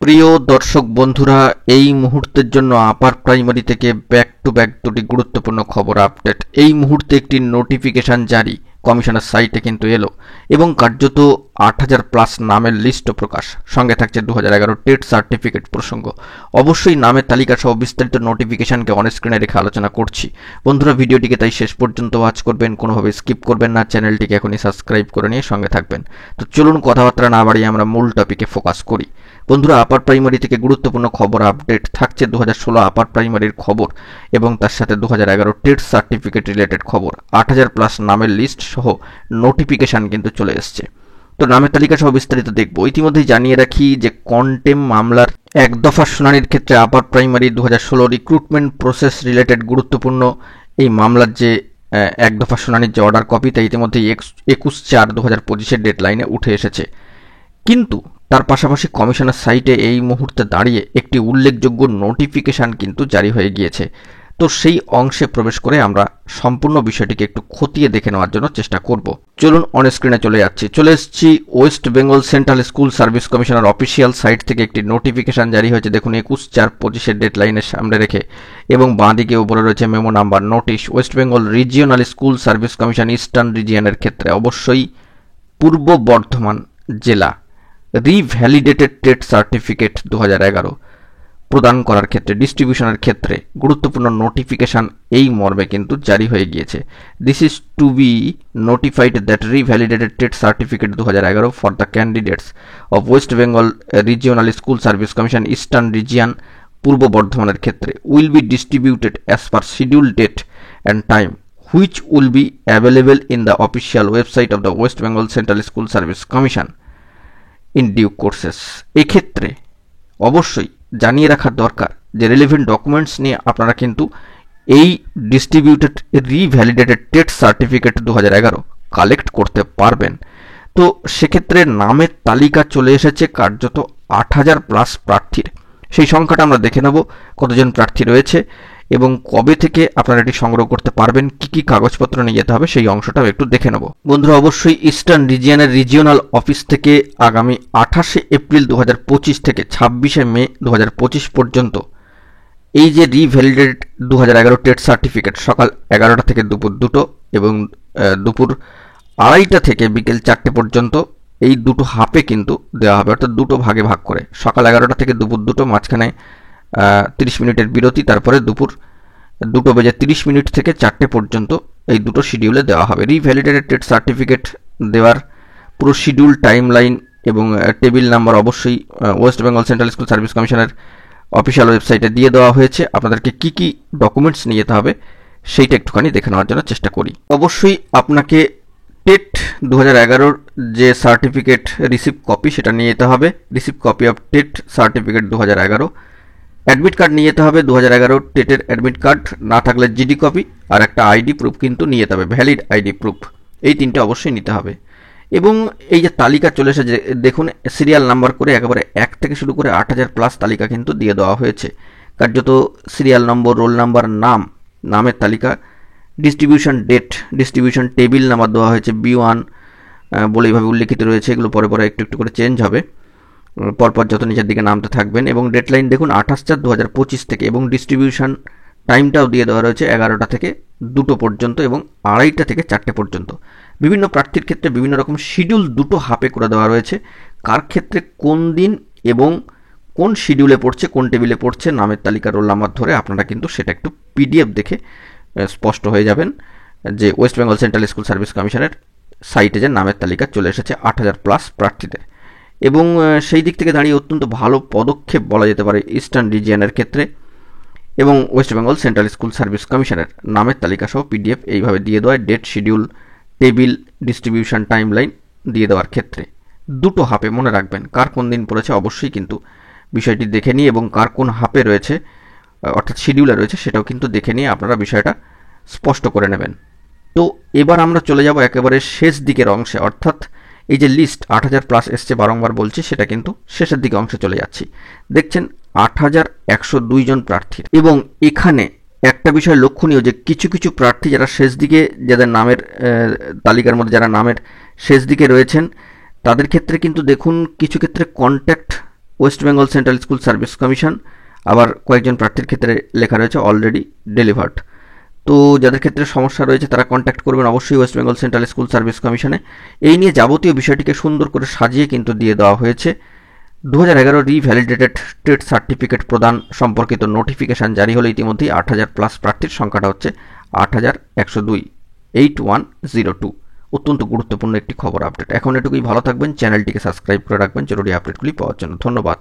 প্রিয় দর্শক বন্ধুরা, এই মুহূর্তের জন্য আপার প্রাইমারি থেকে ব্যাক টু ব্যাক দুটি গুরুত্বপূর্ণ খবর আপডেট। এই মুহূর্তে একটি নোটিফিকেশন জারি কমিশনের সাইটে কিন্তু এলো এবং কার্যত ৮,০০০ প্লাস নামের লিস্ট প্রকাশ, সঙ্গে থাকছে 2011 টেট সার্টিফিকেট প্রসঙ্গ। অবশ্যই নামের তালিকা সহ বিস্তারিত নোটিফিকেশনকে অন স্ক্রিনে রেখে আলোচনা করছি। বন্ধুরা, ভিডিওটিকে তাই শেষ পর্যন্ত ওয়াচ করবেন, কোনোভাবে স্কিপ করবেন না। চ্যানেলটিকে এখনই সাবস্ক্রাইব করে নিয়ে সঙ্গে থাকবেন। তো চলুন কথাবার্তা না বাড়িয়ে আমরা মূল টপিকে ফোকাস করি। বন্ধুরা, আপার প্রাইমারি থেকে গুরুত্বপূর্ণ খবর আপডেট থাকছে 2016 আপার প্রাইমারির খবর এবং তার সাথে 2011 টেট সার্টিফিকেট রিলেটেড খবর। ৮,০০০ প্লাস নামের লিস্ট সহ নোটিফিকেশান কিন্তু চলে এসছে। তো নামের তালিকা সহ বিস্তারিত দেখব। ইতিমধ্যেই জানিয়ে রাখি যে কন্টেম মামলার এক দফা শুনানির ক্ষেত্রে upper primary 2016 recruitment process related গুরুত্বপূর্ণ এই মামলার যে এক দফা শুনানির যে অর্ডার কপি, তা ইতিমধ্যেই 21/4/2025 ডেডলাইনে উঠে এসেছে। কিন্তু তার পাশাপাশি কমিশনের সাইটে এই মুহূর্তে দাঁড়িয়ে একটি উল্লেখযোগ্য নোটিফিকেশান কিন্তু জারি হয়ে গিয়েছে। তো সেই অংশে প্রবেশ করে আমরা সম্পূর্ণ বিষয়টিকে একটু খতিয়ে দেখে নেওয়ার জন্য চেষ্টা করব। চলুন অন স্ক্রিনে চলে এসেছি। West Bengal Central School Service কমিশনের অফিসিয়াল সাইট থেকে একটি নোটিফিকেশান জারি হয়েছে। দেখুন 21/4/25 ডেডলাইনের সামনে রেখে, এবং বাঁদিকে উপরে রয়েছে memo number notice. West Bengal regional school service commission eastern রিজিয়নের ক্ষেত্রে, অবশ্যই পূর্ব বর্ধমান জেলা, রিভ্যালিডেটেড টেট সার্টিফিকেট 2011 প্রদান করার ক্ষেত্রে, ডিস্ট্রিবিউশনের ক্ষেত্রে গুরুত্বপূর্ণ নোটিফিকেশান এই মর্মে কিন্তু জারি হয়ে গিয়েছে। This is to be notified that revalidated TET certificate 2011 for the candidates of West Bengal regional school service commission Eastern Region পূর্ব বর্ধমানের ক্ষেত্রে will be distributed as per schedule date and time which will be available in the official website of the West Bengal Central School Service Commission in due courses। এক্ষেত্রে অবশ্যই জানিয়ে রাখার দরকার যে relevant documents নিয়ে আপনারা কিন্তু এই distributed revalidated TET certificate 2011 collect করতে পারবেন। তো সেক্ষেত্রে নামের তালিকা চলে এসেছে কার্যত ৮,০০০ প্লাস প্রার্থীর। সেই সংখ্যাটা আমরা দেখে নেব কতজন প্রার্থী রয়েছে এবং কবে থেকে আপনারা এটি সংগ্রহ করতে পারবেন, কি কি কাগজপত্র নিয়ে যেতে হবে সেই অংশটাও একটু দেখে নেব। বন্ধুরা, অবশ্যই ইস্টার্ন রিজিয়নের রিজিওনাল অফিস থেকে আগামী 28শে এপ্রিল 2025 থেকে 26শে মে 2025 পর্যন্ত এই যে রিভ্যালিডেটেড 2011 টেট সার্টিফিকেট সকাল 11টা থেকে দুপুর 2টো এবং দুপুর 2:30 থেকে বিকেল 4টে পর্যন্ত এই দুটো হাফে কিন্তু দেওয়া হবে, অর্থাৎ দুটো ভাগে ভাগ করে। সকাল 11টা থেকে দুপুর 2টো, মাঝখানে 30 মিনিটের বিরতি, তারপরে দুপুর 2:30 থেকে 4টে পর্যন্ত এই দুটো শিডিউলে দেওয়া হবে। রিভ্যালিডেটেড টেট সার্টিফিকেট দেওয়ার পুরো শিডিউল, টাইম লাইন এবং টেবিল নাম্বার অবশ্যই West Bengal Central School Service কমিশনের অফিসিয়াল ওয়েবসাইটে দিয়ে দেওয়া হয়েছে। আপনাদেরকে কি কি ডকুমেন্টস নিয়ে যেতে হবে সেইটা একটুখানি দেখে নেওয়ার জন্য চেষ্টা করি। অবশ্যই আপনাকে টেট 2011 যে সার্টিফিকেট রিসিভ কপি সেটা নিয়ে যেতে হবে। Receive copy of TET certificate 2011, admit card নিয়ে যেতে হবে 2011 টেটের অ্যাডমিট কার্ড, না থাকলে জিডি কপি, আর একটা আইডি প্রুফ কিন্তু নিয়ে যেতে হবে, ভ্যালিড আইডি প্রুফ। এই তিনটে অবশ্যই নিতে হবে। এবং এই যে তালিকা চলে এসেছে দেখুন, সিরিয়াল নাম্বার করে একেবারে 1 থেকে শুরু করে 8,000 প্লাস তালিকা কিন্তু দিয়ে দেওয়া হয়েছে। কার্যত সিরিয়াল নম্বর, রোল নাম্বার, নাম, নামের তালিকা, distribution date, distribution table number দেওয়া হয়েছে B1 বলে এইভাবে উল্লেখিত রয়েছে। এগুলো পরে পরে একটু একটু করে চেঞ্জ হবে, পরপর যত নিচের দিকে নামতে থাকবেন। এবং ডেডলাইন দেখুন 28/4/2025 থেকে, এবং ডিস্ট্রিবিউশন টাইমটাও দিয়ে দেওয়া রয়েছে 11টা থেকে 2টো পর্যন্ত এবং 2:30 থেকে 4টে পর্যন্ত। বিভিন্ন প্রার্থীর ক্ষেত্রে বিভিন্ন রকম শিডিউল দুটো হাফে করে দেওয়া রয়েছে। কার ক্ষেত্রে কোন দিন এবং কোন শিডিউলে পড়ছে, কোন টেবিলে পড়ছে, নামের তালিকা, রোল নাম্বার ধরে আপনারা কিন্তু সেটা একটু পিডিএফ দেখে স্পষ্ট হয়ে যাবেন যে West Bengal Central School Service কমিশনের সাইটে যে নামের তালিকা চলে এসেছে 8,000 প্লাস প্রার্থীদের। এবং সেই দিক থেকে দাঁড়িয়ে অত্যন্ত ভালো পদক্ষেপ বলা যেতে পারে ইস্টার্ন রিজিয়নের ক্ষেত্রে। এবং West Bengal Central School Service কমিশনের নামের তালিকা সহ পিডিএফ এইভাবে দিয়ে দেওয়ায় date, schedule, table, distribution time line দিয়ে দেওয়ার ক্ষেত্রে দুটো হাফে, মনে রাখবেন কার কোন দিন পড়েছে অবশ্যই কিন্তু বিষয়টি দেখে নিয়ে, এবং কার কোন হাফে রয়েছে অর্থাৎ শিডিউলে রয়েছে সেটাও কিন্তু দেখে নিয়ে আপনারা বিষয়টা স্পষ্ট করে নেবেন। তো এবার আমরা চলে যাব একেবারে শেষ দিকের অংশে, অর্থাৎ এই যে লিস্ট 8,000 প্লাস এসছে, বারংবার বলছি, সেটা কিন্তু শেষের দিকে অংশে চলে যাচ্ছি। দেখছেন 8,102 জন প্রার্থীর। এবং এখানে একটা বিষয় লক্ষণীয় যে কিছু কিছু প্রার্থী যারা শেষ দিকে, যাদের নামের তালিকার মধ্যে যারা নামের শেষ দিকে রয়েছেন, তাদের ক্ষেত্রে কিন্তু দেখুন কিছু ক্ষেত্রে contact West Bengal Central School service commission, আবার কয়েকজন প্রার্থীর ক্ষেত্রে লেখা রয়েছে অলরেডি ডেলিভার্ড। তো যাদের ক্ষেত্রে সমস্যা রয়েছে তারা কন্ট্যাক্ট করবেন অবশ্যই West Bengal Central School service কমিশনে। এই নিয়ে যাবতীয় বিষয়টিকে সুন্দর করে সাজিয়ে কিন্তু দিয়ে দেওয়া হয়েছে। 2011 রিভ্যালিডেটেড স্টেট সার্টিফিকেট প্রদান সম্পর্কিত নোটিফিকেশান জারি হলে ইতিমধ্যেই 8,000 প্লাস প্রার্থীর সংখ্যাটা হচ্ছে 8,102, 8102। অত্যন্ত গুরুত্বপূর্ণ একটি খবর আপডেট। এখন এটুকুই, ভালো থাকবেন, চ্যানেলটিকে সাবস্ক্রাইব করে রাখবেন জরুরি আপডেটগুলি পাওয়ার জন্য। ধন্যবাদ।